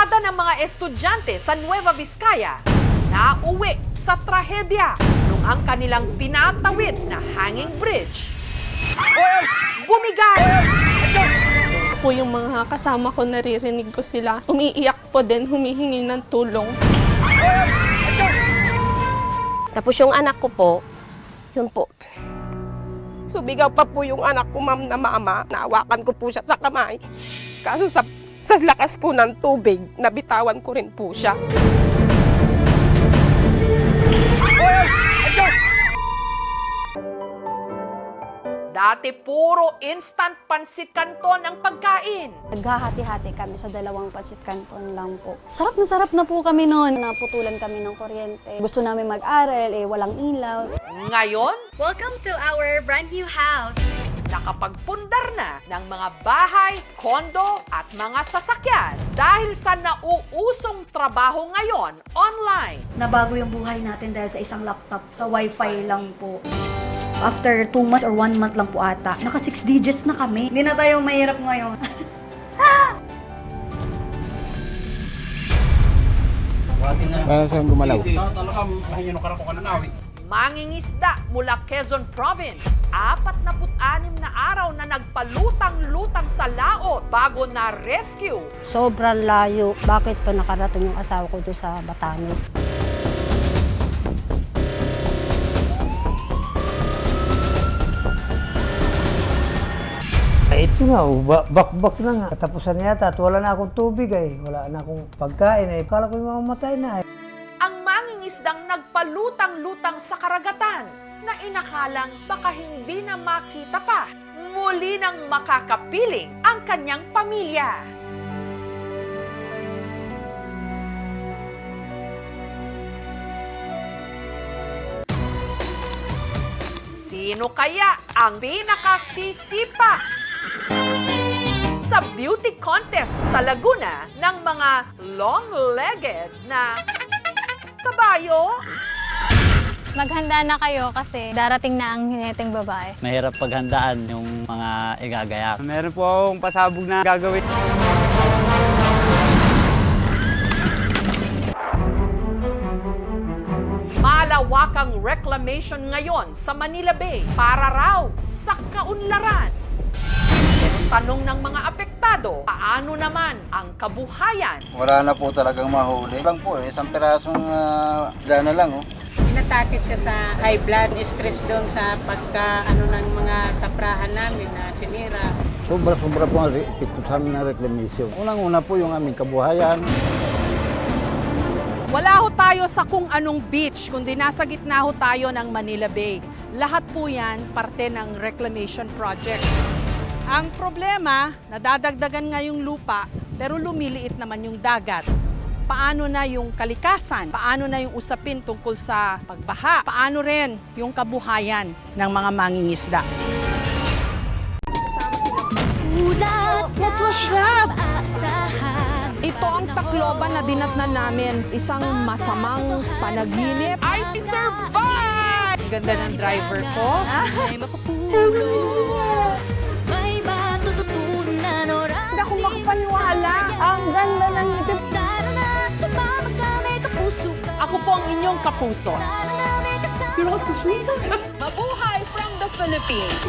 Barkada ng mga estudyante sa Nueva Vizcaya nauwi sa trahedya nung ang kanilang tinatawid na hanging bridge bumigay. Po yung mga kasama ko, naririnig ko sila. Umiiyak po din, humihingi ng tulong. Tapos yung anak ko po, yun po. Sumigaw pa po yung anak ko, ma'am, na mama. Naawakan ko po siya sa kamay. Kaso sa lakas po ng tubig, nabitawan ko rin po siya. Dati puro instant pansit canton ang pagkain. Naghahati-hati kami sa dalawang pansit canton lang po. Sarap na po kami noon. Naputulan kami ng kuryente. Gusto namin mag-aral, walang ilaw. Ngayon, Welcome to our brand new house. nakapagpundar na ng mga bahay, kondo at mga sasakyan dahil sa nauusong trabaho ngayon online. Nabago yung buhay natin dahil sa isang laptop, sa wifi lang po. After 2 months or 1 month lang po ata, naka 6 digits na kami. Hindi na tayo mahirap ngayon. Saan gumalaw? Mangingisda mula Quezon Province, 46 na araw na nagpalutang-lutang sa laot bago na-rescue. Sobrang layo. Bakit pa nakarating yung asawa ko doon sa Batanes? Ito na, bakbak na nga. Katapusan yata at wala na akong tubig Wala na akong pagkain Kala ko mamamatay na Ang mangingisdang nagpalutang-lutang sa karagatan na inakalang baka hindi na makita pa, muli nang makakapiling ang kanyang pamilya. Sino kaya ang pinakasisipa sa beauty contest sa Laguna ng mga long-legged na kabayo? Maghanda na kayo kasi darating na ang hineteng babae. Mahirap paghandaan yung mga igagayak. Meron po akong pasabog na gagawin. Malawakang reclamation ngayon sa Manila Bay para raw sa kaunlaran. Tanong ng mga apektado, paano naman ang kabuhayan? Wala na po talagang mahuli. Lang po isang pirasong isda na lang Inatake siya sa high blood, stress doon sa pagka ng mga saprahan namin na sinira. Sobra-sobra po ang epekto sa amin ng reclamation. Unang-una po yung aming kabuhayan. Wala ho tayo sa kung anong beach, kundi nasa gitna ho tayo ng Manila Bay. Lahat po yan parte ng reclamation project. Ang problema, nadadagdagan nga yung lupa, pero lumiliit naman yung dagat. Paano na yung kalikasan? Paano na yung usapin tungkol sa pagbaha? Paano rin yung kabuhayan ng mga mangingisda? What was that? Ito ang Tacloban na dinatnan namin. Isang masamang panaginip. I survive! Ganda ng driver ko. Hindi ako makapaniwala. Ang ganda ng ngipin. Ako po ang inyong kapuso. Pero susunod. Mabuhay from the Philippines!